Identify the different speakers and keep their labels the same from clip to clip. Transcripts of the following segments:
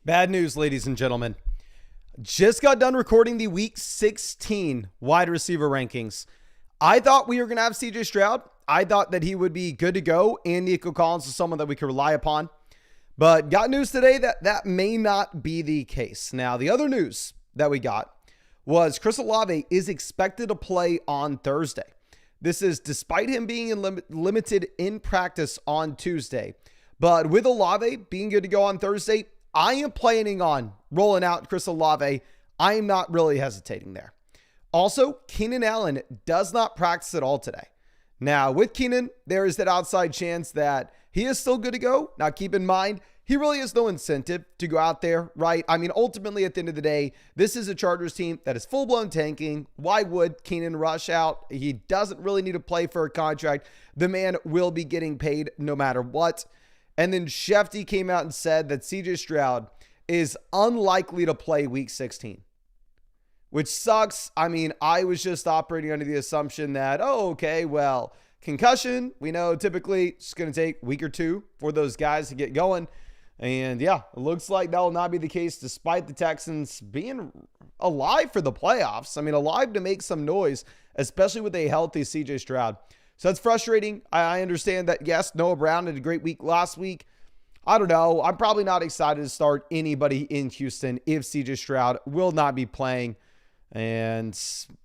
Speaker 1: Bad news, ladies and gentlemen. Just got done recording the Week 16 wide receiver rankings. I thought we were going to have CJ Stroud. I thought that he would be good to go, and Nico Collins is someone that we could rely upon. But got news today that may not be the case. Now, the other news that we got was Chris Olave is expected to play on Thursday. This is despite him being limited in practice on Tuesday. But with Olave being good to go on Thursday, I am planning on rolling out Chris Olave. I am not really hesitating there. Also, Keenan Allen does not practice at all today. Now, with Keenan, there is that outside chance that he is still good to go. Now, keep in mind, he really has no incentive to go out there, right? I mean, ultimately, at the end of the day, this is a Chargers team that is full-blown tanking. Why would Keenan rush out? He doesn't really need to play for a contract. The man will be getting paid no matter what. And then Shefty came out and said that CJ Stroud is unlikely to play Week 16, which sucks. I mean, I was just operating under the assumption that, concussion, we know typically it's going to take a week or two for those guys to get going. And yeah, it looks like that will not be the case despite the Texans being alive for the playoffs. I mean, alive to make some noise, especially with a healthy CJ Stroud. So that's frustrating. I understand that, yes, Noah Brown had a great week last week. I don't know. I'm probably not excited to start anybody in Houston if CJ Stroud will not be playing. And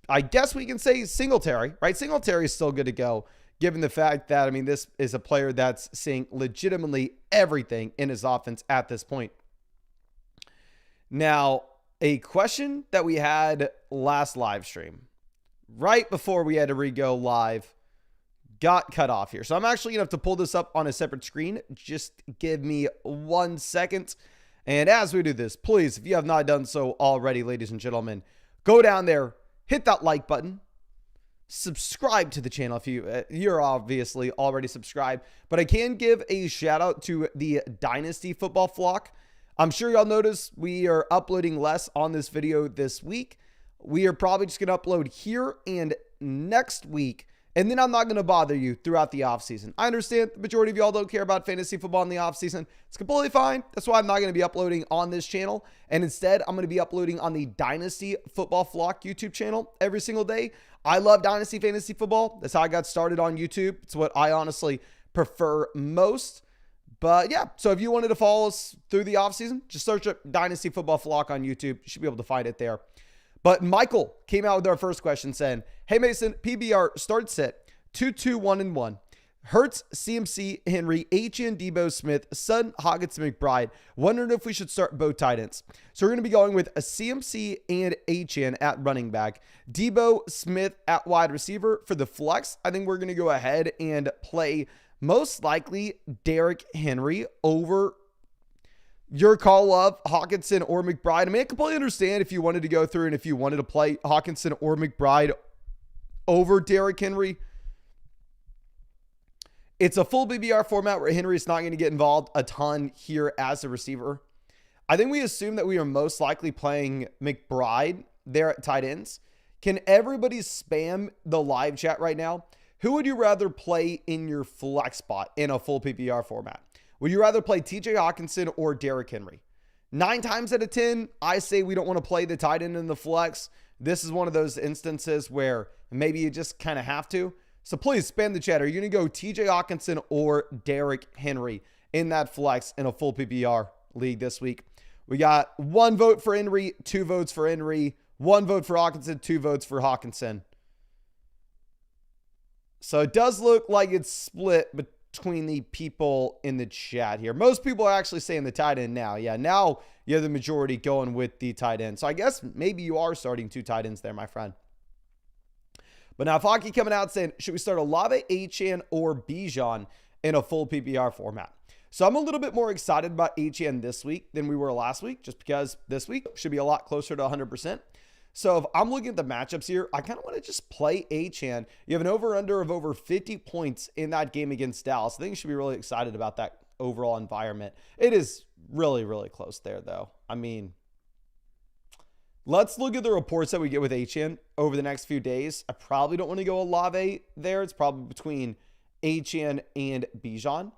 Speaker 1: I guess we can say Singletary, right? Singletary is still good to go, given the fact that, I mean, this is a player that's seeing legitimately everything in his offense at this point. Now, a question that we had last live stream, right before we had to re-go live, got cut off here. So I'm actually going to have to pull this up on a separate screen. Just give me 1 second. And as we do this, please, if you have not done so already, ladies and gentlemen, go down there, hit that like button, subscribe to the channel if you're obviously already subscribed. But I can give a shout out to the Dynasty football flock. I'm sure y'all notice we are uploading less on this video this week. We are probably just going to upload here and next week. And then I'm not going to bother you throughout the offseason. I understand the majority of y'all don't care about fantasy football in the offseason. It's completely fine. That's why I'm not going to be uploading on this channel. And instead, I'm going to be uploading on the Dynasty Football Flock YouTube channel every single day. I love Dynasty Fantasy Football. That's how I got started on YouTube. It's what I honestly prefer most. But yeah, so if you wanted to follow us through the offseason, just search up Dynasty Football Flock on YouTube. You should be able to find it there. But Michael came out with our first question saying, hey, Mason, PBR start set 2-2-1-1. Hurts, CMC, Henry, HN, Debo, Smith, Sutton, Hockenson, McBride. Wondering if we should start both tight ends. So we're going to be going with a CMC and HN at running back. Debo, Smith at wide receiver. For the flex, I think we're going to go ahead and play most likely Derrick Henry over your call of Hockenson or McBride. I mean, I completely understand if you wanted to go through and if you wanted to play Hockenson or McBride over Derrick Henry. It's a full BBR format where Henry's not going to get involved a ton here as a receiver. I think we assume that we are most likely playing McBride there at tight ends. Can everybody spam the live chat right now? Who would you rather play in your flex spot in a full PPR format? Would you rather play TJ Hockenson or Derrick Henry? 9 times out of 10, I say we don't want to play the tight end in the flex. This is one of those instances where maybe you just kind of have to. So please spam the chat. Are you going to go TJ Hockenson or Derrick Henry in that flex in a full PPR league this week? We got 1 vote for Henry, 2 votes for Henry, 1 vote for Hockenson, 2 votes for Hockenson. So it does look like it's split between the people in the chat here. Most people are actually saying the tight end now. Yeah, now you have the majority going with the tight end. So I guess maybe you are starting 2 tight ends there, my friend. But now Hockey coming out saying, should we start Olave, Achane, or Bijan in a full PPR format? So I'm a little bit more excited about Achane this week than we were last week, just because this week should be a lot closer to 100%. So if I'm looking at the matchups here, I kind of want to just play Achane. You have an over-under of over 50 points in that game against Dallas. I think you should be really excited about that overall environment. It is really, really close there, though. I mean, let's look at the reports that we get with Achane over the next few days. I probably don't want to go Olave there. It's probably between Achane and Bijan.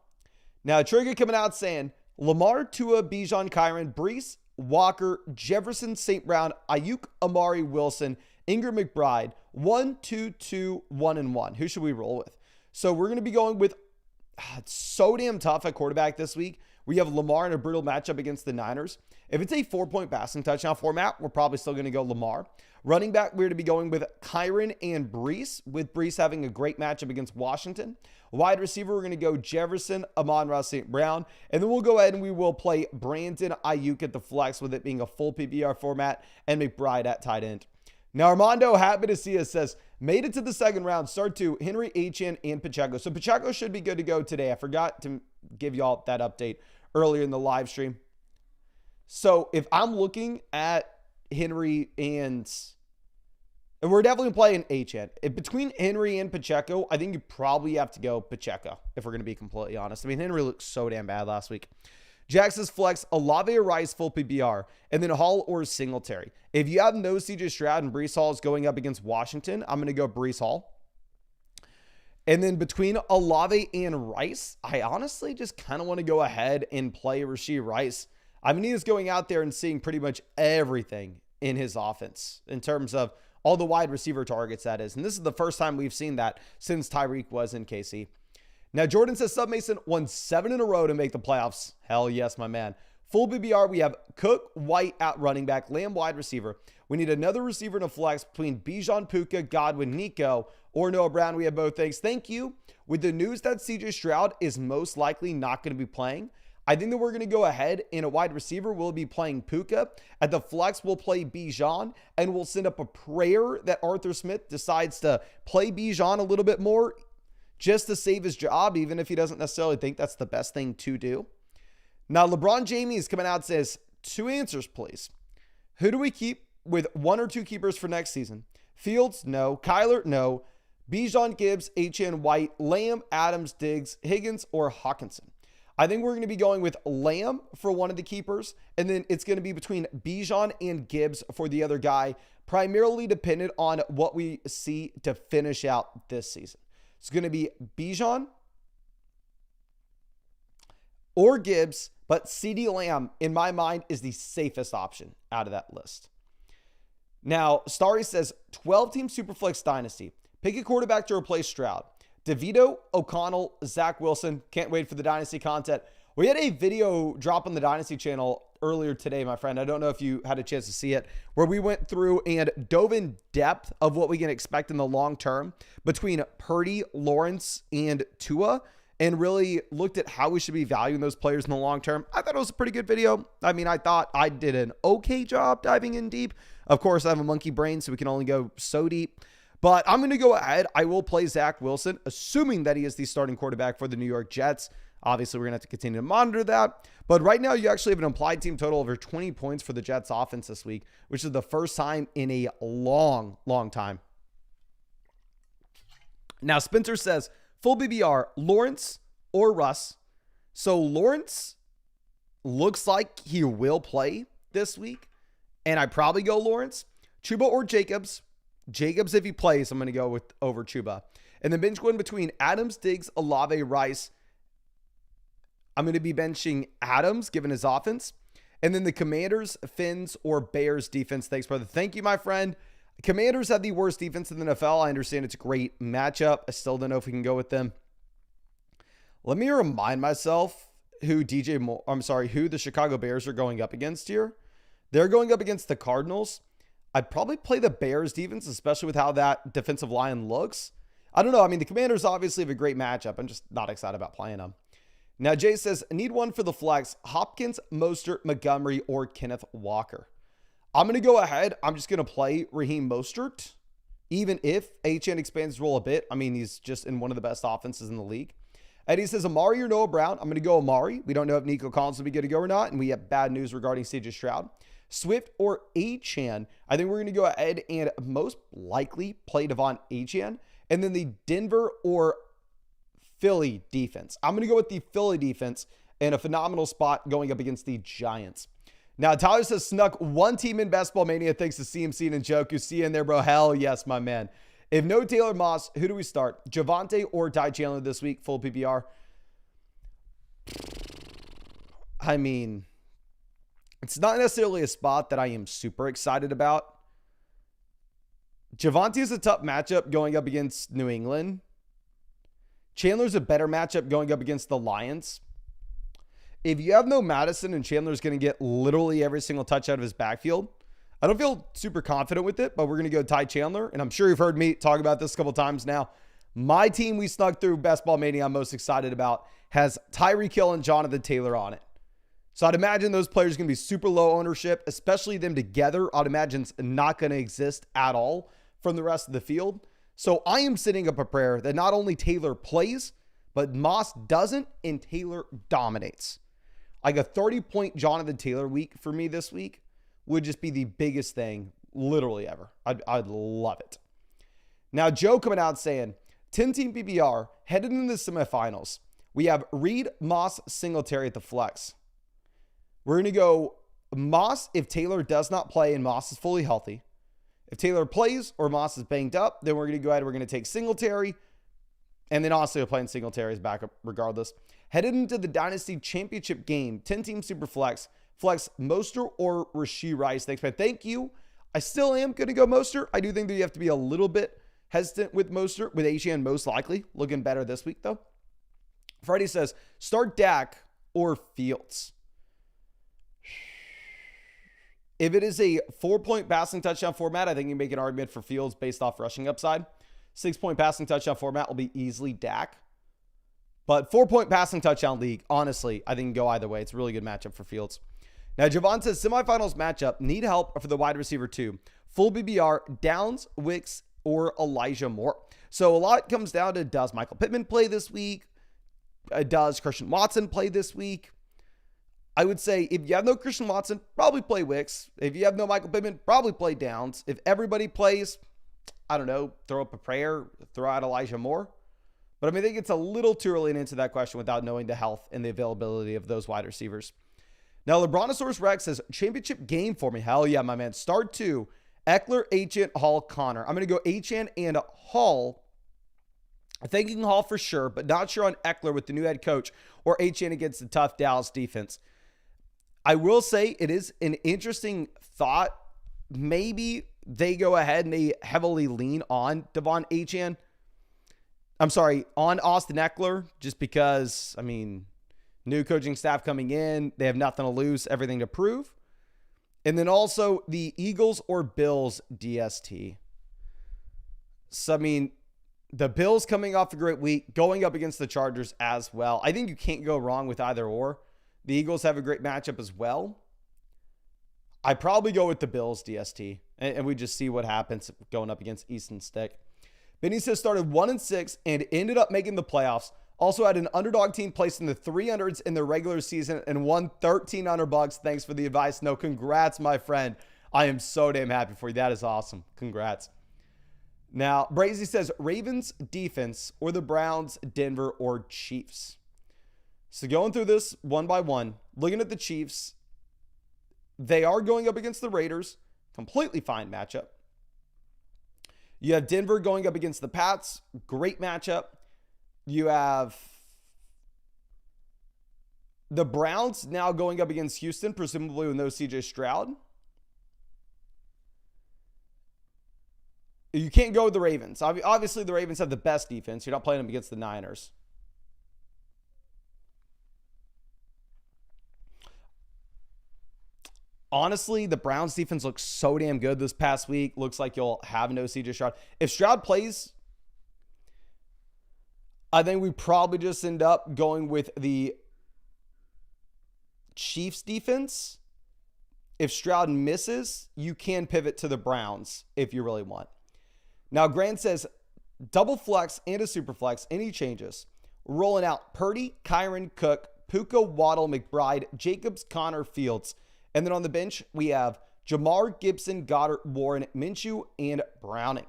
Speaker 1: Now, Trigger coming out saying, Lamar, Tua, Bijan, Kyron, Brees, Walker, Jefferson, St. Brown, Ayuk, Amari, Wilson, Ingram, McBride, 1, 2, 2, 1, and 1. Who should we roll with? So we're going to be going with, it's so damn tough at quarterback this week. We have Lamar in a brutal matchup against the Niners. If it's a 4-point passing touchdown format, we're probably still going to go Lamar. Running back, we're going to be going with Kyron and Brees, with Brees having a great matchup against Washington. Wide receiver, we're going to go Jefferson, Amon-Ra St. Brown. And then we'll go ahead and we will play Brandon Ayuk at the flex, with it being a full PPR format, and McBride at tight end. Now, Armando, happy to see us, says, made it to the second round. Start to Henry, Achane, and Pacheco. So Pacheco should be good to go today. I forgot to give y'all that update earlier in the live stream. So if I'm looking at Henry and we're definitely playing Achane. Between Henry and Pacheco, I think you probably have to go Pacheco, if we're going to be completely honest. I mean, Henry looked so damn bad last week. Jackson's flex, Olave or Rice, full PPR, and then Hall or Singletary. If you have no CJ Stroud and Brees Hall is going up against Washington, I'm going to go Brees Hall. And then between Olave and Rice, I honestly just kind of want to go ahead and play Rashee Rice. I mean, he is going out there and seeing pretty much everything in his offense in terms of all the wide receiver targets, that is. And this is the first time we've seen that since Tyreek was in KC. Now, Jordan says Sub Mason won 7 in a row to make the playoffs. Hell yes, my man. Full BBR, we have Cook, White at running back, Lamb wide receiver. We need another receiver in a flex between Bijan, Puka, Godwin, Nico, or Noah Brown. We have both things. Thank you. With the news that CJ Stroud is most likely not going to be playing, I think that we're going to go ahead in a wide receiver. We'll be playing Puka. At the flex, we'll play Bijan, and we'll send up a prayer that Arthur Smith decides to play Bijan a little bit more just to save his job, even if he doesn't necessarily think that's the best thing to do. Now, LeBron Jamie is coming out and says, 2 answers, please. Who do we keep with 1 or 2 keepers for next season? Fields, no. Kyler, no. Bijan, Gibbs, Achane, White, Lamb, Adams, Diggs, Higgins, or Hawkinson. I think we're going to be going with Lamb for one of the keepers, and then it's going to be between Bijan and Gibbs for the other guy, primarily dependent on what we see to finish out this season. It's going to be Bijan or Gibbs, but CeeDee Lamb, in my mind, is the safest option out of that list. Now, Starry says, 12-team Superflex Dynasty. Pick a quarterback to replace Stroud. DeVito, O'Connell, Zach Wilson. Can't wait for the Dynasty content. We had a video drop on the Dynasty channel earlier today, my friend. I don't know if you had a chance to see it, where we went through and dove in depth of what we can expect in the long term between Purdy, Lawrence, and Tua, and really looked at how we should be valuing those players in the long term. I thought it was a pretty good video. I mean, I thought I did an okay job diving in deep. Of course, I have a monkey brain, so we can only go so deep. But I'm going to go ahead. I will play Zach Wilson, assuming that he is the starting quarterback for the New York Jets. Obviously, we're going to have to continue to monitor that. But right now, you actually have an implied team total over 20 points for the Jets offense this week, which is the first time in a long, long time. Now, Spencer says, full BBR, Lawrence or Russ. So Lawrence looks like he will play this week, and I probably go Lawrence. Chuba or Jacobs. Jacobs, if he plays, I'm going to go with over Chuba. And then bench going between Adams, Diggs, Olave, Rice. I'm going to be benching Adams, given his offense. And then the Commanders, Finns, or Bears defense. Thanks, brother. Thank you, my friend. Commanders have the worst defense in the NFL. I understand it's a great matchup. I still don't know if we can go with them. Let me remind myself who the Chicago Bears are going up against here. They're going up against the Cardinals. I'd probably play the Bears defense, especially with how that defensive line looks. I don't know. I mean, the Commanders obviously have a great matchup. I'm just not excited about playing them. Now, Jay says, need one for the flex. Hopkins, Mostert, Montgomery, or Kenneth Walker. I'm going to go ahead. I'm just going to play Raheem Mostert, even if Achane expands his role a bit. I mean, he's just in one of the best offenses in the league. Eddie says, Amari or Noah Brown. I'm going to go Amari. We don't know if Nico Collins will be good to go or not, and we have bad news regarding CJ Stroud. Swift or Achane. I think we're going to go ahead and most likely play Devon Achane. And then the Denver or Philly defense. I'm going to go with the Philly defense in a phenomenal spot going up against the Giants. Now, Tyler says, snuck one team in Basketball Mania thanks to CMC and Njoku. See you in there, bro. Hell yes, my man. If no Taylor Moss, who do we start? Javonte or Ty Chandler this week? Full PPR. I mean, it's not necessarily a spot that I am super excited about. Javonte is a tough matchup going up against New England. Chandler's a better matchup going up against the Lions. If you have no Madison and Chandler's going to get literally every single touch out of his backfield, I don't feel super confident with it, but we're going to go Ty Chandler. And I'm sure you've heard me talk about this a couple times now. My team we snuck through Best Ball Mania I'm most excited about has Tyreek Hill and Jonathan Taylor on it. So I'd imagine those players are going to be super low ownership, especially them together. I'd imagine it's not going to exist at all from the rest of the field. So I am sitting up a prayer that not only Taylor plays, but Moss doesn't and Taylor dominates. Like a 30-point Jonathan Taylor week for me this week would just be the biggest thing literally ever. I'd love it. Now, Joe coming out saying, 10-team PPR headed into the semifinals. We have Reed, Moss, Singletary at the flex. We're going to go Moss if Taylor does not play and Moss is fully healthy. If Taylor plays or Moss is banged up, then we're going to go ahead and we're going to take Singletary. And then honestly, we're playing Singletary's backup regardless. Headed into the Dynasty Championship game, 10-team super flex. Flex Mostert or Rashee Rice. Thanks, man. Thank you. I still am going to go Mostert. I do think that you have to be a little bit hesitant with Mostert, with Achane most likely. Looking better this week, though. Freddie says, start Dak or Fields. If it is a 4-point passing touchdown format, I think you make an argument for Fields based off rushing upside. 6-point passing touchdown format will be easily Dak. But 4-point passing touchdown league, honestly, I think you can go either way. It's a really good matchup for Fields. Now, Javon says, semifinals matchup, need help for the wide receiver 2. Full BBR, Downs, Wicks, or Elijah Moore. So a lot comes down to, does Michael Pittman play this week? Does Christian Watson play this week? I would say if you have no Christian Watson, probably play Wicks. If you have no Michael Pittman, probably play Downs. If everybody plays, I don't know, throw up a prayer, throw out Elijah Moore. But I mean, I think it's a little too early to answer that question without knowing the health and the availability of those wide receivers. Now, LeBronosaurus Rex says, championship game for me. Hell yeah, my man. Start 2. Eckler, Achane, Hall, Connor. I'm going to go Achane and Hall. Thinking Hall for sure, but not sure on Eckler with the new head coach or Achane against the tough Dallas defense. I will say it is an interesting thought. Maybe they go ahead and they heavily lean on Devon Achane. I'm sorry, on Austin Eckler, just because, I mean, new coaching staff coming in. They have nothing to lose, everything to prove. And then also the Eagles or Bills DST. So, I mean, the Bills coming off a great week, going up against the Chargers as well. I think you can't go wrong with either or. The Eagles have a great matchup as well. I'd probably go with the Bills DST, and we just see what happens going up against Easton Stick. Benny says started 1-6 and ended up making the playoffs. Also had an underdog team placed in the 300s in the regular season and won $1,300. Thanks for the advice. No, congrats, my friend. I am so damn happy for you. That is awesome. Congrats. Now, Brazy says Ravens defense or the Browns, Denver, or Chiefs. So going through this one by one, looking at the Chiefs, they are going up against the Raiders. Completely fine matchup. You have Denver going up against the Pats. Great matchup. You have the Browns now going up against Houston, presumably with no CJ Stroud. You can't go with the Ravens. Obviously, the Ravens have the best defense. You're not playing them against the Niners. Honestly, the Browns defense looks so damn good this past week. Looks like you'll have no CJ Stroud. If Stroud plays, I think we probably just end up going with the Chiefs defense. If Stroud misses, you can pivot to the Browns if you really want. Now, Grant says, double flex and a super flex. Any changes? Rolling out Purdy, Kyron, Cook, Puka, Waddle, McBride, Jacobs, Connor, Fields. And then on the bench, we have Jamar, Gibson, Goddard, Warren, Minshew, and Browning.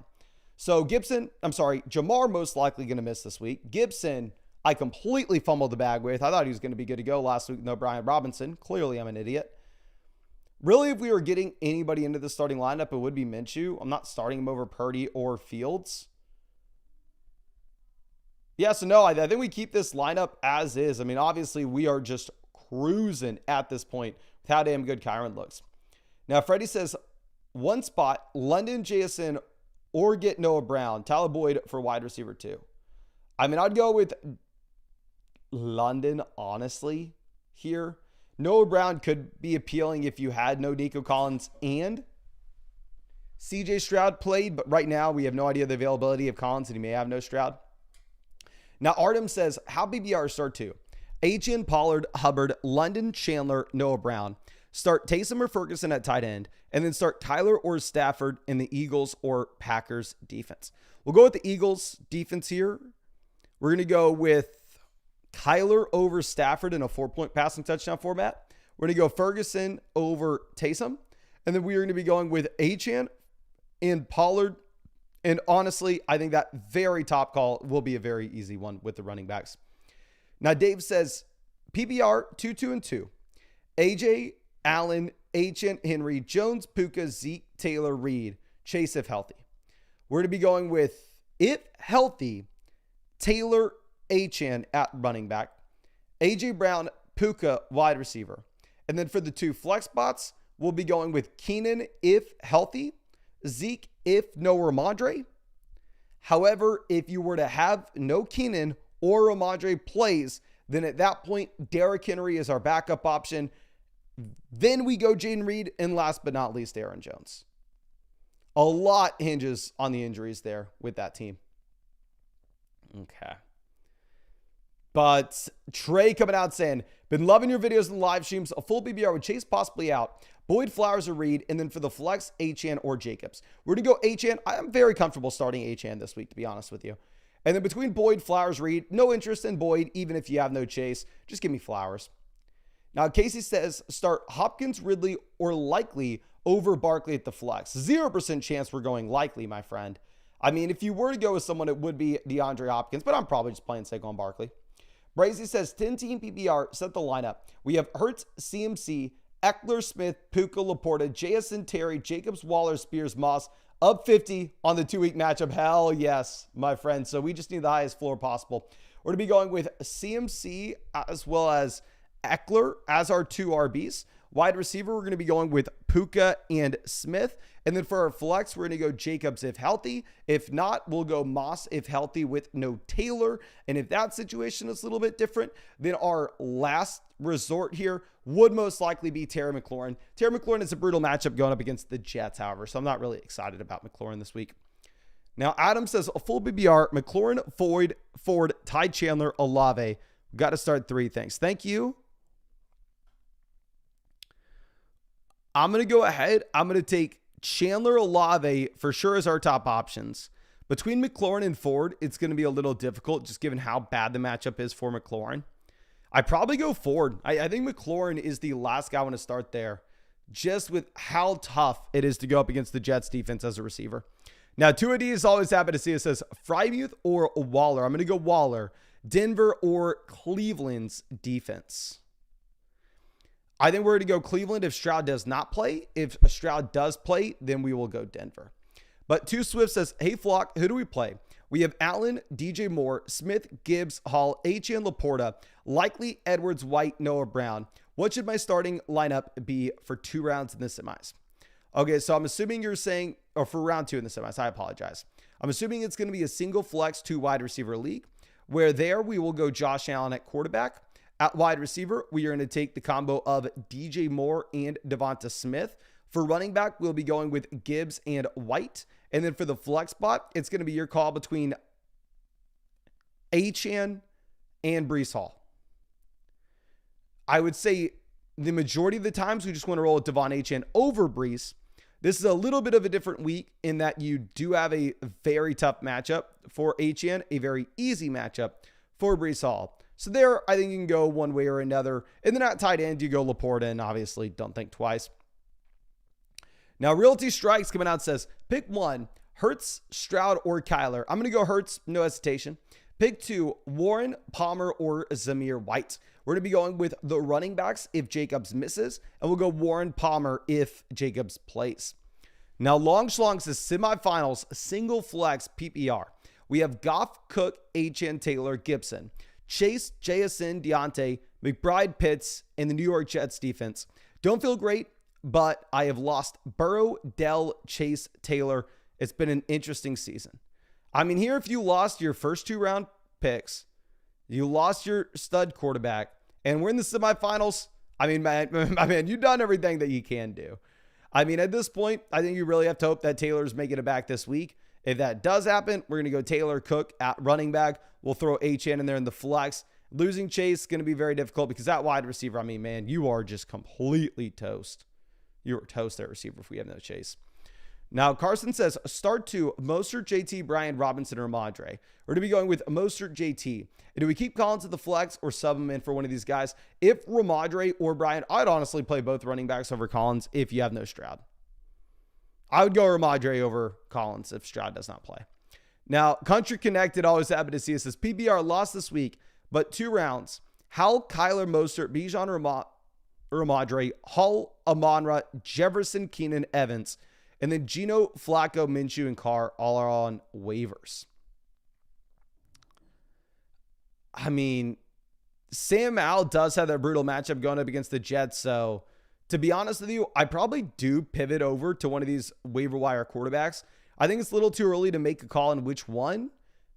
Speaker 1: So Jamar most likely going to miss this week. Gibson, I completely fumbled the bag with. I thought he was going to be good to go last week. No Brian Robinson. Clearly, I'm an idiot. Really, if we were getting anybody into the starting lineup, it would be Minshew. I'm not starting him over Purdy or Fields. Yeah, so no, I think we keep this lineup as is. I mean, obviously, we are just cruising at this point with how damn good Kyron looks. Now, Freddie says, one spot, London, JSN, or get Noah Brown, Tyler Boyd for wide receiver 2. I mean, I'd go with London, honestly, here. Noah Brown could be appealing if you had no Nico Collins and CJ Stroud played, but right now we have no idea the availability of Collins, and he may have no Stroud. Now, Artem says, how BBR start 2? Etienne, Pollard, Hubbard, London, Chandler, Noah Brown. Start Taysom or Ferguson at tight end, and then start Tyler or Stafford in the Eagles or Packers defense. We'll go with the Eagles defense here. We're going to go with Kyler over Stafford in a 4-point passing touchdown format. We're going to go Ferguson over Taysom. And then we're going to be going with Achane and Pollard. And honestly, I think that very top call will be a very easy one with the running backs. Now, Dave says, PPR 2-2-2. AJ, Allen, Achane, Henry, Jones, Puka, Zeke, Taylor, Reed, Chase if healthy. We're going to be going with, if healthy, Taylor, Achane at running back, AJ Brown, Puka, wide receiver. And then for the 2 flex spots, we'll be going with Keenan if healthy, Zeke if no Ramondre. However, if you were to have no Keenan or Ramondre plays, then at that point, Derrick Henry is our backup option. Then we go Jaden Reed, and last but not least, Aaron Jones. A lot hinges on the injuries there with that team. Okay. But Trey coming out saying, been loving your videos and live streams. A full BBR with Chase possibly out. Boyd, Flowers, or Reed. And then for the flex, Achane or Jacobs. We're going to go Achane. I'm very comfortable starting Achane this week, to be honest with you. And then between Boyd, Flowers, Reed, no interest in Boyd, even if you have no Chase. Just give me Flowers. Now, Casey says, start Hopkins, Ridley, or Likely over Barkley at the flex. 0% chance we're going Likely, my friend. I mean, if you were to go with someone, it would be DeAndre Hopkins, but I'm probably just playing safe on Barkley. Brazy says, 10-team PPR, set the lineup. We have Hurts, CMC, Eckler, Smith, Puka, Laporta, JSN, Terry, Jacobs, Waller, Spears, Moss, up 50 on the 2-week matchup. Hell yes, my friend. So we just need the highest floor possible. We're going to be going with CMC as well as Eckler as our 2 RBs. Wide receiver, we're going to be going with Puka and Smith. And then for our flex, we're going to go Jacobs if healthy. If not, we'll go Moss if healthy with no Taylor. And if that situation is a little bit different, then our last resort here would most likely be Terry McLaurin. Terry McLaurin is a brutal matchup going up against the Jets, however, so I'm not really excited about McLaurin this week. Now, Adam says a full BBR, McLaurin, Ford, Ty Chandler, Olave. Got to start 3 things. Thank you. I'm going to go ahead. I'm going to take Chandler, Olave for sure as our top options. Between McLaurin and Ford, it's going to be a little difficult just given how bad the matchup is for McLaurin. I probably go Ford. I think McLaurin is the last guy I want to start there just with how tough it is to go up against the Jets defense as a receiver. Now, 2AD is always happy to see it says Frymuth or Waller. I'm going to go Waller. Denver or Cleveland's defense. I think we're going to go Cleveland if Stroud does not play. If Stroud does play, then we will go Denver. But 2 Swift says, hey, Flock, who do we play? We have Allen, DJ Moore, Smith, Gibbs, Hall, Achane, Laporta, Likely, Edwards, White, Noah Brown. What should my starting lineup be for 2 rounds in the semis? Okay, so I'm assuming you're saying, or for round 2 in the semis, I apologize. I'm assuming it's going to be a single flex 2 wide receiver league, where there we will go Josh Allen at quarterback. At wide receiver, we are going to take the combo of DJ Moore and Devonta Smith. For running back, we'll be going with Gibbs and White. And then for the flex spot, it's going to be your call between Achane and Breece Hall. I would say the majority of the times we just want to roll with Devon Achane over Breece. This is a little bit of a different week in that you do have a very tough matchup for Achane, a very easy matchup for Breece Hall. So there, I think you can go one way or another. And then at tight end, you go Laporta, and obviously don't think twice. Now, Realty Strikes coming out says, pick 1, Hurts, Stroud, or Kyler. I'm going to go Hurts, no hesitation. Pick 2, Warren, Palmer, or Zamir White. We're going to be going with the running backs if Jacobs misses, and we'll go Warren, Palmer if Jacobs plays. Now, Long Schlong says semifinals, single flex PPR. We have Goff, Cook, Achane, Taylor, Gibson. Chase, JSN, Deontay, McBride, Pitts, and the New York Jets defense. Don't feel great, but I have lost Burrow, Dell, Chase, Taylor. It's been an interesting season. I mean, here, if you lost your first 2-round picks, you lost your stud quarterback, and we're in the semifinals, I mean, man, you've done everything that you can do. I mean, at this point, I think you really have to hope that Taylor's making it back this week. If that does happen, we're going to go Taylor, Cook at running back. We'll throw HN in there in the flex. Losing Chase is going to be very difficult because that wide receiver, I mean, man, you are just completely toast. You are toast at receiver if we have no Chase. Now, Carson says, start to Mostert, JT, Brian, Robinson, or Madre. We're going to be going with Mostert, JT. And do we keep Collins at the flex or sub him in for one of these guys? If Ramadre or Brian, I'd honestly play both running backs over Collins if you have no Stroud. I would go Ramadre over Collins if Stroud does not play. Now, Country Connected, always happy to see us. Says PBR lost this week, but 2 rounds. Howell, Kyler, Mostert, Bijan, Ramadre, Hull, Amon-Ra, Jefferson, Keenan, Evans. And then Gino, Flacco, Minshew, and Carr all are on waivers. I mean, Sam Howell does have that brutal matchup going up against the Jets. So, to be honest with you, I probably do pivot over to one of these waiver wire quarterbacks. I think it's a little too early to make a call on which one.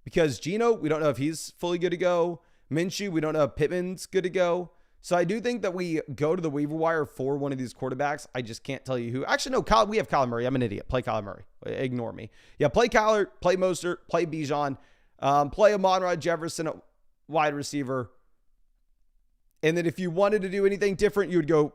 Speaker 1: Because Gino, we don't know if he's fully good to go. Minshew, we don't know if Pittman's good to go. So I do think that we go to the waiver wire for one of these quarterbacks. I just can't tell you who. Actually, no, we have Kyler Murray. I'm an idiot. Play Kyler Murray. Ignore me. Yeah, play Kyler, play Mostert, play Bijan, play Amon-Ra, Jefferson, wide receiver. And then if you wanted to do anything different, you would go,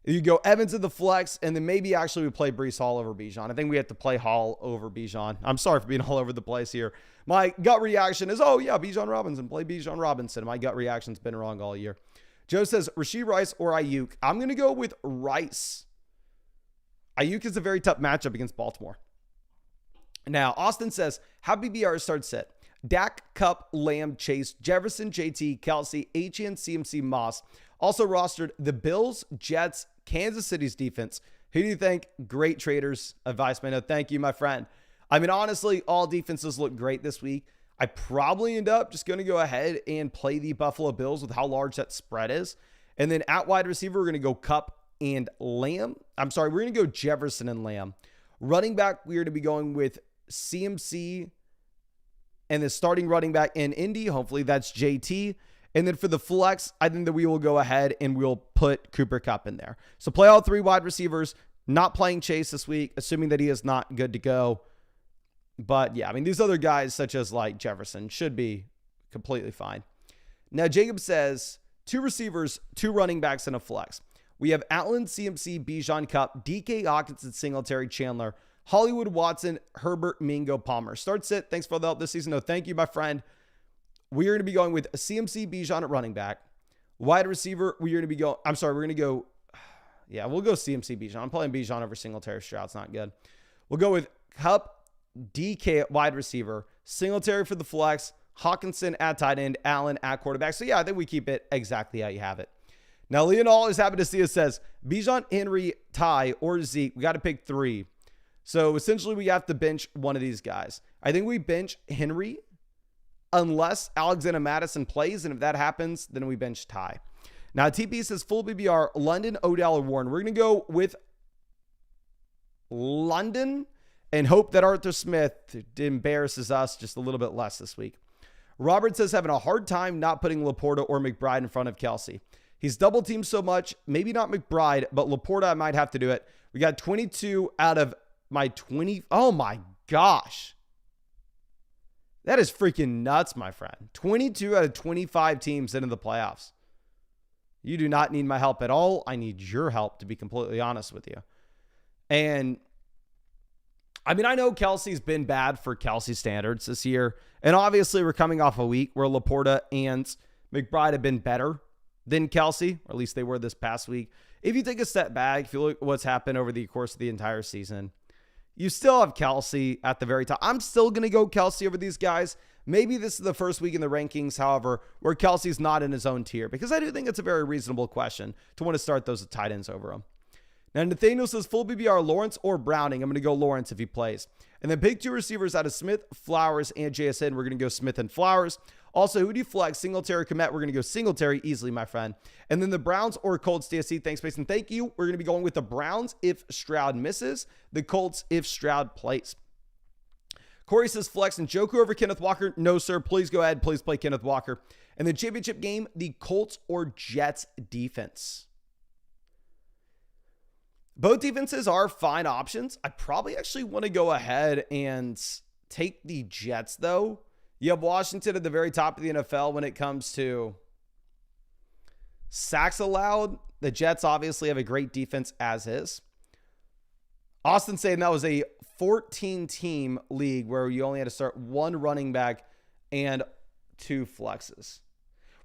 Speaker 1: you go Evans in the flex, and then maybe actually we play Breece Hall over Bijan. I think we have to play Hall over Bijan. I'm sorry for being all over the place here. My gut reaction is, oh yeah, Bijan Robinson. Play Bijan Robinson. My gut reaction's been wrong all year. Joe says, Rashee Rice or Ayuk. I'm going to go with Rice. Ayuk is a very tough matchup against Baltimore. Now, Austin says, how BBR start set? Dak, Cup, Lamb, Chase, Jefferson, JT, Kelsey, HN, CMC, Moss. Also rostered the Bills, Jets, Kansas City's defense. Who do you think? Great traders advice, man. No, thank you, my friend. I mean, honestly, all defenses look great this week. I probably end up just going to go ahead and play the Buffalo Bills with how large that spread is. And then at wide receiver, we're going to go Cup and Lamb. We're going to go Jefferson and Lamb. Running back, we're going to be going with CMC and the starting running back in Indy. Hopefully that's JT. And then for the flex, I think that we will go ahead and we'll put Cooper Kupp in there. So play all 3 wide receivers, not playing Chase this week, assuming that he is not good to go. But yeah, I mean, these other guys such as like Jefferson should be completely fine. Now, Jacob says 2 receivers, 2 running backs, and a flex. We have Allen, CMC, Bijan, Kupp, DK, Hawkinson, Singletary, Chandler, Hollywood, Watson, Herbert, Mingo, Palmer. Start sit. Thanks for the help this season. No, thank you, my friend. We are going to be going with CMC, Bijan at running back. Wide receiver, we're going to go CMC, Bijan. I'm playing Bijan over Singletary. Stroud's not good. We'll go with Kupp, DK at wide receiver, Singletary for the flex, Hawkinson at tight end, Allen at quarterback. So yeah, I think we keep it exactly how you have it. Now, Leonel is happy to see us says, Bijan, Henry, Ty, or Zeke. We got to pick 3. So essentially we have to bench one of these guys. I think we bench Henry unless Alexander Madison plays. And if that happens, then we bench Ty. Now, TP says full BBR, London, Odell, or Warren. We're going to go with London and hope that Arthur Smith embarrasses us just a little bit less this week. Robert says having a hard time not putting Laporta or McBride in front of Kelsey. He's double teamed so much, maybe not McBride, but Laporta, I might have to do it. We got 22 out of my 20. Oh my gosh. That is freaking nuts, my friend. 22 out of 25 teams into the playoffs. You do not need my help at all. I need your help, to be completely honest with you. And I mean, I know Kelsey's been bad for Kelsey standards this year. And obviously we're coming off a week where Laporta and McBride have been better than Kelsey, or at least they were this past week. If you take a step back, if you look at what's happened over the course of the entire season, you still have Kelsey at the very top. I'm still going to go Kelsey over these guys. Maybe this is the first week in the rankings, however, where Kelsey's not in his own tier, because I do think it's a very reasonable question to want to start those tight ends over him. Now, Nathaniel says full BBR, Lawrence or Browning. I'm going to go Lawrence if he plays. And then pick 2 receivers out of Smith, Flowers, and JSN. We're going to go Smith and Flowers. Also, who do you flex? Singletary, Komet? We're going to go Singletary easily, my friend. And then the Browns or Colts, DSC. Thanks, Mason. Thank you. We're going to be going with the Browns if Stroud misses, the Colts if Stroud plays. Corey says flex and Njoku over Kenneth Walker. No, sir. Please go ahead. Please play Kenneth Walker. And the championship game, the Colts or Jets defense. Both defenses are fine options. I probably actually want to go ahead and take the Jets, though. You have Washington at the very top of the NFL when it comes to sacks allowed. The Jets obviously have a great defense as is. Austin saying that was a 14-team league where you only had to start one running back and 2 flexes.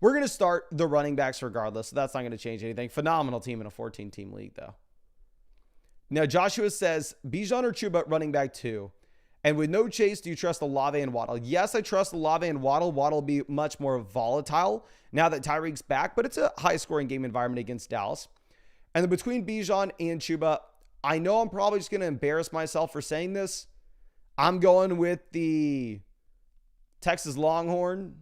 Speaker 1: We're going to start the running backs regardless, so that's not going to change anything. Phenomenal team in a 14-team league, though. Now, Joshua says, Bijan or Chuba running back 2. And with no Chase, do you trust Olave and Waddle? Yes, I trust Olave and Waddle. Waddle will be much more volatile now that Tyreek's back, but it's a high-scoring game environment against Dallas. And then between Bijan and Chuba, I know I'm probably just going to embarrass myself for saying this. I'm going with the Texas Longhorn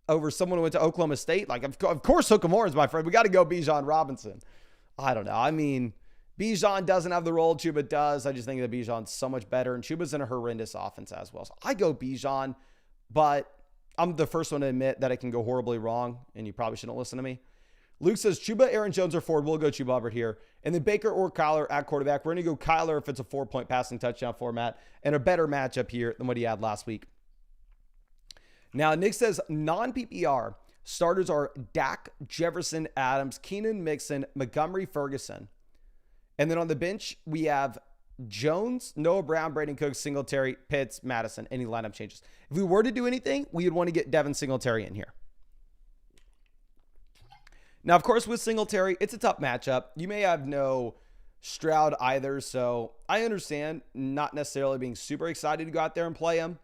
Speaker 1: over someone who went to Oklahoma State. Like, of course, hook 'em horns, my friend. We got to go Bijan Robinson. I don't know. I mean, Bijan doesn't have the role Chuba does. I just think that Bijan's so much better, and Chuba's in a horrendous offense as well. So I go Bijan, but I'm the first one to admit that it can go horribly wrong, and you probably shouldn't listen to me. Luke says, Chuba, Aaron Jones, or Ford. We'll go Chuba over here. And then Baker or Kyler at quarterback. We're going to go Kyler if it's a 4-point passing touchdown format and a better matchup here than what he had last week. Now, Nick says, non-PPR starters are Dak, Jefferson, Adams, Keenan, Mixon, Montgomery, Ferguson. And then on the bench, we have Jones, Noah Brown, Brandon Cooks, Singletary, Pitts, Madison. Any lineup changes? If we were to do anything, we would want to get Devin Singletary in here. Now, of course, with Singletary, it's a tough matchup. You may have no Stroud either, so I understand not necessarily being super excited to go out there and play him.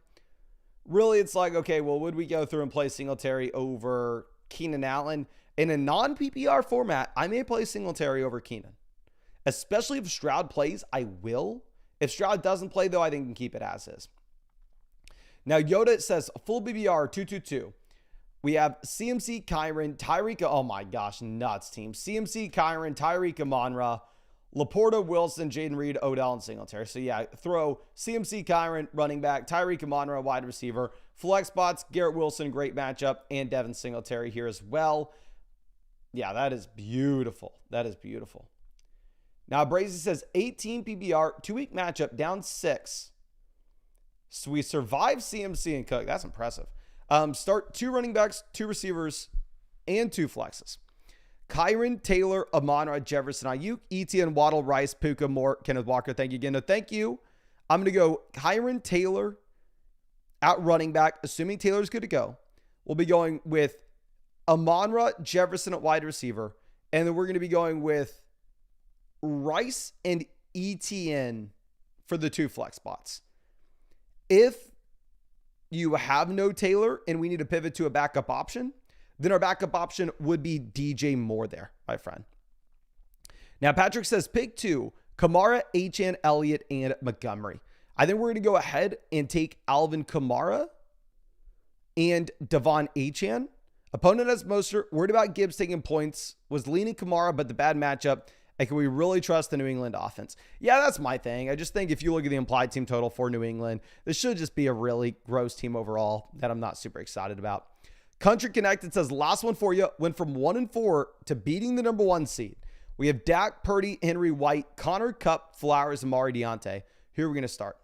Speaker 1: Really, it's like, okay, well, would we go through and play Singletary over Keenan Allen? In a non-PPR format, I may play Singletary over Keenan. Especially if Stroud plays, I will. If Stroud doesn't play, though, I think we can keep it as is. Now, Yoda says, full BBR, 222. We have CMC, Kyron, Tyreek, oh my gosh, nuts team. CMC, Kyron, Tyreek, Amonra, Laporta, Wilson, Jaden Reed, Odell, and Singletary. So yeah, throw CMC, Kyron, running back, Tyreek, Amonra, wide receiver, flex spots, Garrett Wilson, great matchup, and Devin Singletary here as well. Yeah, that is beautiful. That is beautiful. Now, Brazy says 18 PBR, 2-week matchup, down 6. So we survived CMC and Cook. That's impressive. Start 2 running backs, 2 receivers, and 2 flexes. Kyron, Taylor, Amon-Ra, Jefferson, Ayuk, Etienne, Waddle, Rice, Puka, Moore, Kenneth Walker. Thank you again. No, thank you. I'm going to go Kyron, Taylor at running back, assuming Taylor's good to go. We'll be going with Amon-Ra, Jefferson at wide receiver. And then we're going to be going with Rice and Etienne for the 2 flex spots. If you have no Taylor and we need to pivot to a backup option, then our backup option would be DJ Moore there, my friend. Now, Patrick says pick 2, Kamara, Achane, Elliott, and Montgomery. I think we're going to go ahead and take Alvin Kamara and Devon Achane. Opponent has Mostert, worried about Gibbs taking points, was leaning Kamara, but the bad matchup. And can we really trust the New England offense? Yeah, that's my thing. I just think if you look at the implied team total for New England, this should just be a really gross team overall that I'm not super excited about. Country Connected says, last one for you. Went from 1-4 to beating the number 1 seed. We have Dak, Purdy, Henry, White, Connor, Kupp, Flowers, Amari, Deontay. Here we're going to start.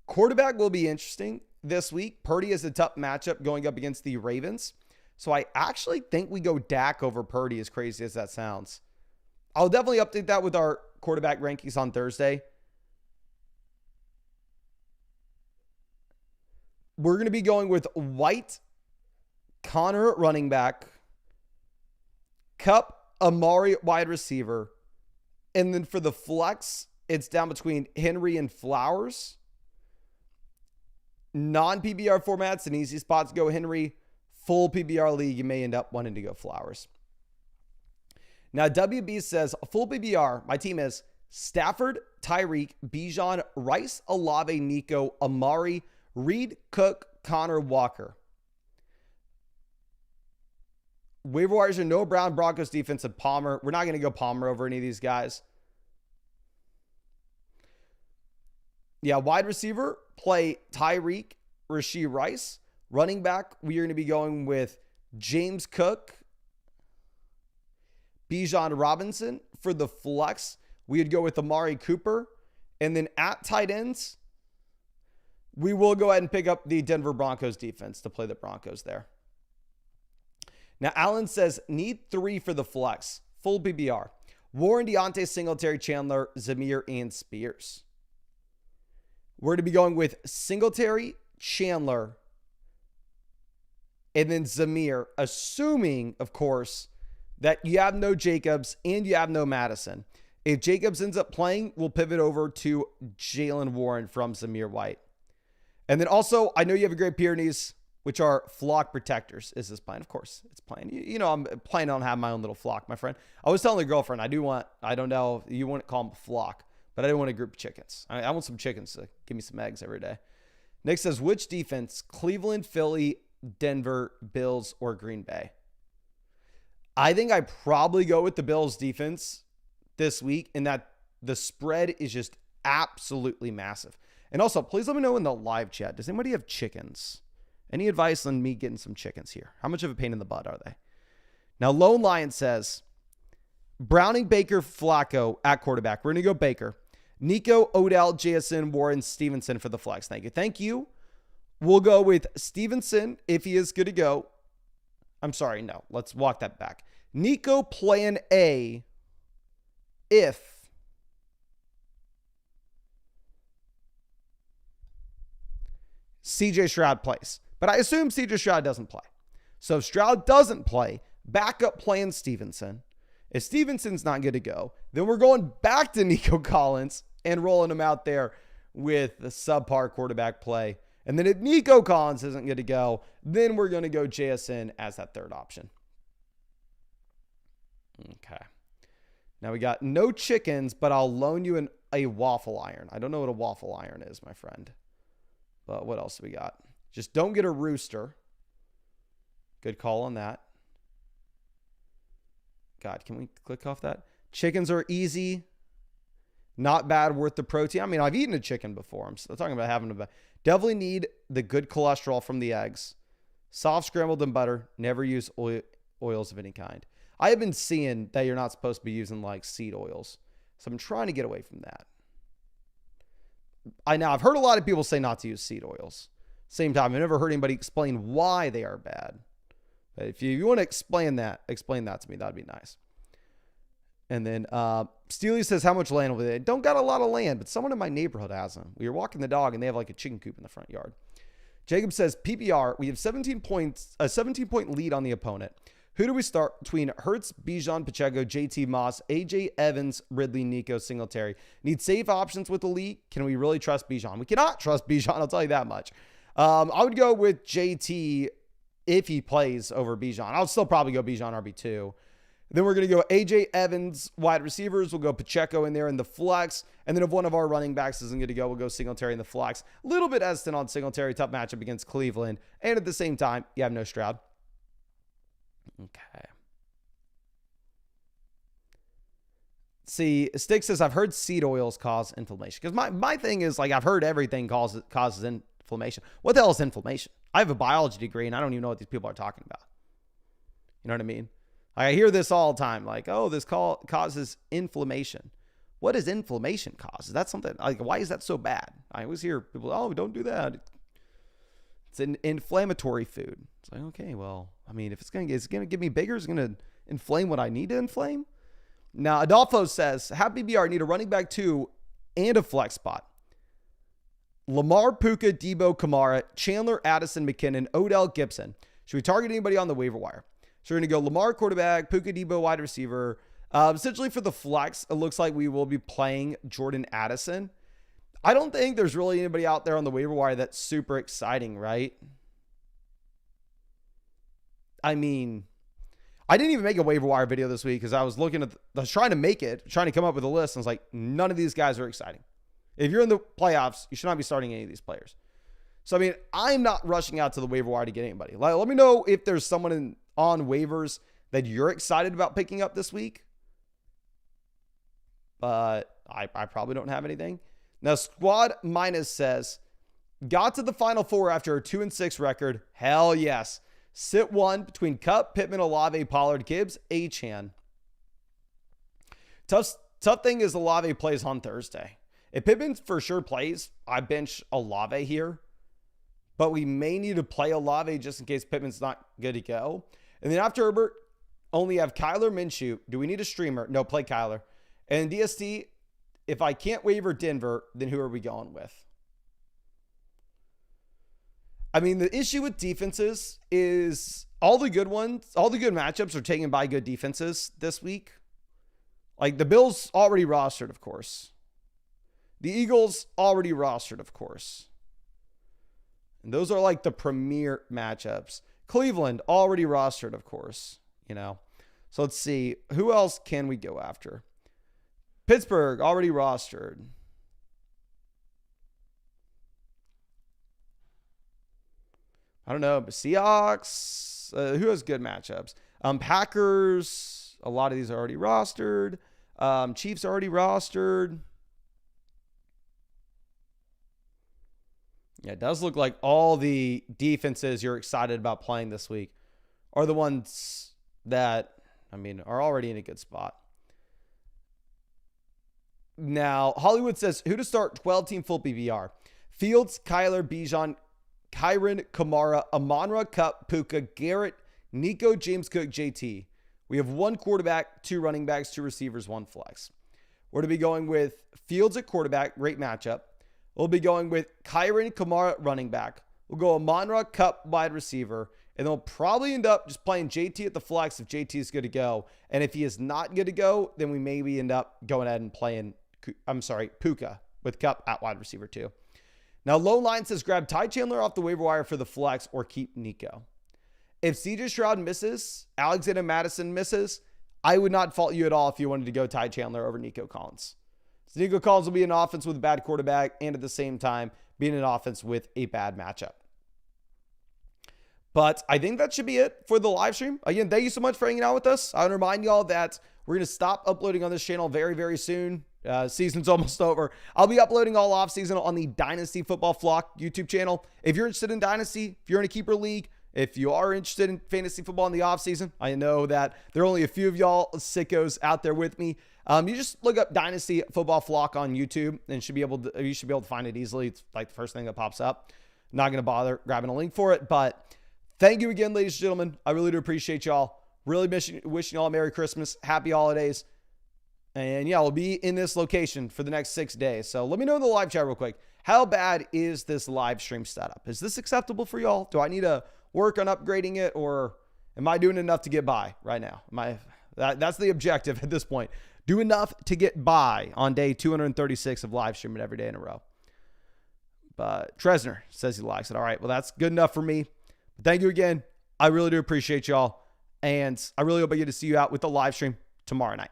Speaker 1: Quarterback will be interesting this week. Purdy is a tough matchup going up against the Ravens. So I actually think we go Dak over Purdy, as crazy as that sounds. I'll definitely update that with our quarterback rankings on Thursday. We're going to be going with White, Connor running back, Kupp, Amari wide receiver. And then for the flex, it's down between Henry and Flowers. Non-PBR formats, an easy spot to go Henry. Full PBR league, you may end up wanting to go Flowers. Now, WB says, full PBR, my team is Stafford, Tyreek, Bijan, Rice, Olave, Nico, Amari, Reed, Cook, Connor, Walker. Waiver wires are Noah Brown, Broncos defense, and Palmer. We're not going to go Palmer over any of these guys. Yeah, wide receiver, play Tyreek, Rashee Rice. Running back, we are going to be going with James Cook, Bijan Robinson. For the flex, we would go with Amari Cooper. And then at tight ends, we will go ahead and pick up the Denver Broncos defense to play the Broncos there. Now, Alan says, need 3 for the flex. Full PPR. Warren, Deontay, Singletary, Chandler, Zamir, and Spears. We're going to be going with Singletary, Chandler, and then Zamir, assuming, of course, that you have no Jacobs and you have no Madison. If Jacobs ends up playing, we'll pivot over to Jalen Warren from Zamir White. And then also, I know you have a great Pyrenees, which are flock protectors. Is this playing? Of course, it's playing. You know, I'm planning on having my own little flock, my friend. I was telling the girlfriend, I don't know, you wouldn't call them a flock, but I didn't want a group of chickens. I want some chickens to give me some eggs every day. Nick says, which defense? Cleveland, Philly, Denver, Bills, or Green Bay? I think I probably go with the Bills defense this week in that the spread is just absolutely massive. And also, please let me know in the live chat, does anybody have chickens? Any advice on me getting some chickens here? How much of a pain in the butt are they? Now, Lone Lion says, Browning, Baker, Flacco at quarterback. We're going to go Baker. Nico, Odell, JSN, Warren, Stevenson for the flex. Thank you. Thank you. We'll go with Stevenson if he is good to go. I'm sorry, no. Let's walk that back. Nico, plan A if CJ Stroud plays. But I assume CJ Stroud doesn't play. So if Stroud doesn't play, backup plan Stevenson. If Stevenson's not good to go, then we're going back to Nico Collins and rolling him out there with the subpar quarterback play. And then if Nico Collins isn't good to go, then we're going to go JSN as that third option. Okay. Now we got no chickens, but I'll loan you a waffle iron. I don't know what a waffle iron is, my friend. But what else do we got? Just don't get a rooster. Good call on that. God, can we click off that? Chickens are easy. Not bad, worth the protein. I mean, I've eaten a chicken before. I'm still talking about having a... Definitely need the good cholesterol from the eggs. Soft scrambled in butter. Never use oils of any kind. I have been seeing that you're not supposed to be using like seed oils. So I'm trying to get away from that. I've heard a lot of people say not to use seed oils. Same time, I've never heard anybody explain why they are bad. But if you want to explain that to me. That'd be nice. And then Steely says, how much land will they? Don't got a lot of land, but someone in my neighborhood has them. We were walking the dog and they have like a chicken coop in the front yard. Jacob says, PPR, we have 17 points, a 17-point lead on the opponent. Who do we start between Hurts, Bijan, Pacheco, JT Moss, AJ Evans, Ridley, Nico, Singletary? Need safe options with the league. Can we really trust Bijan? We cannot trust Bijan, I'll tell you that much. I would go with JT if he plays over Bijan. I'll still probably go Bijan RB2. Then we're going to go AJ Evans, wide receivers. We'll go Pacheco in there in the flex. And then if one of our running backs isn't going to go, we'll go Singletary in the flex. A little bit hesitant on Singletary. Tough matchup against Cleveland. And at the same time, you have no Stroud. Okay. See, Stick says, I've heard seed oils cause inflammation. Because my thing is, like, I've heard everything causes inflammation. What the hell is inflammation? I have a biology degree, and I don't even know what these people are talking about. You know what I mean? I hear this all the time, like, oh, this causes inflammation. What does inflammation cause? Is that something, like, why is that so bad? I always hear people, oh, don't do that. It's an inflammatory food. It's like, okay, well, I mean, if it's going to get me bigger, it's going to inflame what I need to inflame. Now, Adolfo says, have BBR, need a running back 2 and a flex spot. Lamar, Puka, Debo, Kamara, Chandler, Addison, McKinnon, Odell, Gibson. Should we target anybody on the waiver wire? So we're going to go Lamar, quarterback, Puka, Debo, wide receiver. Essentially for the flex, it looks like we will be playing Jordan Addison. I don't think there's really anybody out there on the waiver wire that's super exciting, right? I mean, I didn't even make a waiver wire video this week because I was trying to come up with a list. And I was like, none of these guys are exciting. If you're in the playoffs, you should not be starting any of these players. So, I mean, I'm not rushing out to the waiver wire to get anybody. Let me know if there's someone on waivers that you're excited about picking up this week. But I probably don't have anything. Now, Squad Minus says, got to the Final Four after a 2-6 record. Hell yes. Sit one between Cup, Pittman, Olave, Pollard, Gibbs, Achane. Tough thing is Olave plays on Thursday. If Pittman for sure plays, I bench Olave here. But we may need to play Olave just in case Pittman's not good to go. And then after Herbert, only have Kyler, Minshew. Do we need a streamer? No, play Kyler. And DST, if I can't waiver Denver, then who are we going with? I mean, the issue with defenses is all the good matchups are taken by good defenses this week. Like the Bills already rostered, of course. The Eagles already rostered, of course. And those are like the premier matchups. Cleveland already rostered, of course. So let's see. Who else can we go after? Pittsburgh already rostered. I don't know, but Seahawks, who has good matchups? Packers, a lot of these are already rostered. Chiefs already rostered. Yeah, it does look like all the defenses you're excited about playing this week are the ones that, are already in a good spot. Now, Hollywood says, who to start 12-team full PPR? Fields, Kyler, Bijan, Kyren, Kamara, Amon-Ra, Kupp, Puka, Garrett, Nico, James Cook, JT. We have one quarterback, two running backs, two receivers, one flex. We're going to be going with Fields at quarterback, great matchup. We'll be going with Kyren, Kamara, running back. We'll go Amon-Ra, Kupp, wide receiver. And then we'll probably end up just playing JT at the flex if JT is good to go. And if he is not good to go, then we maybe end up going ahead and playing, Puka with Kupp at wide receiver too. Now, Low Line says, grab Ty Chandler off the waiver wire for the flex or keep Nico. If CJ Stroud misses, Alexander Madison misses, I would not fault you at all if you wanted to go Ty Chandler over Nico Collins. So Nico Collins will be an offense with a bad quarterback and at the same time being an offense with a bad matchup. But I think that should be it for the live stream. Again, thank you so much for hanging out with us. I want to remind y'all that we're going to stop uploading on this channel very, very soon. Season's almost over. I'll be uploading all off-season on the Dynasty Football Flock YouTube channel. If you're interested in Dynasty, if you're in a keeper league, if you are interested in fantasy football in the off-season, I know that there are only a few of y'all sickos out there with me. You just look up Dynasty Football Flock on YouTube and you should be able to find it easily. It's like the first thing that pops up. Not going to bother grabbing a link for it, but thank you again, ladies and gentlemen. I really do appreciate y'all. Really wishing y'all a Merry Christmas, Happy Holidays. And yeah, we'll be in this location for the next 6 days. So let me know in the live chat real quick. How bad is this live stream setup? Is this acceptable for y'all? Do I need to work on upgrading it, or am I doing enough to get by right now? That's the objective at this point. Do enough to get by on day 236 of live streaming every day in a row. But Tresner says he likes it. All right, well, that's good enough for me. But thank you again. I really do appreciate y'all. And I really hope I get to see you out with the live stream tomorrow night.